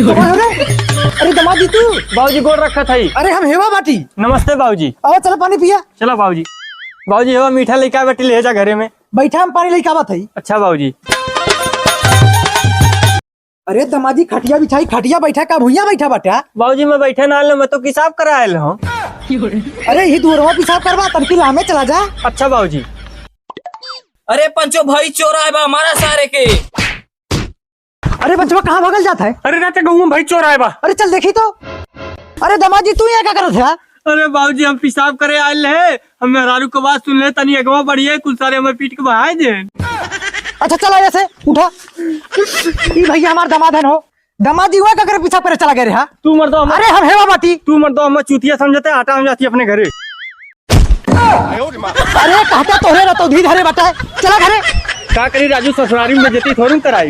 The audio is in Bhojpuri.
अरे दमादी तू बाबूजी गोड़ रखा था। अरे हम हेवा बाटी। नमस्ते बाबूजी। आओ चलो पानी पिया। चलो बाबूजी। बाबूजी हेवा मीठा लेके बेटी ले जा घरे में। बैठा हम पानी लेके आवा थई। अच्छा बाबूजी। अरे दमादी खटिया बिछाई, खटिया बैठा का भुइया बैठा बाटा। बाबूजी मैं बैठे ना मैं तो किताब करा आयल हूँ। अरे ही दूरवा पिसाब करवा तनकी लामे चला जा। अच्छा बाबूजी। अरे पंचो भाई चोरा है बा हमारा सारे के। अरे बचवा कहाँ भागल जाता है? अरे रात गाँव में भाई चोर आए बा। अरे चल देखी तो। अरे दमादी तू यहाँ क्या करत है? अरे बाबूजी हम पेशाब करे आयल है, हम मेहरारू के बात सुन ले तनी अगवा बढ़िए कुल सारे हमें पीट के बहाए दे। अच्छा चला ऐसे उठा। ई भैया हमार दमाद है हो। दमादी हुआ का करे पीछा करे चला गए रे। हाँ तू मर दो। अरे हम हेवा बाटी। तू मर दो, हम चूतिया समझते आटा हम जाती अपने घरे। अरे कहता तोरे ना तो धी धरे बता चला घरे। का करी राजू ससुरारी में बेइज्जती थोड़ी कराई।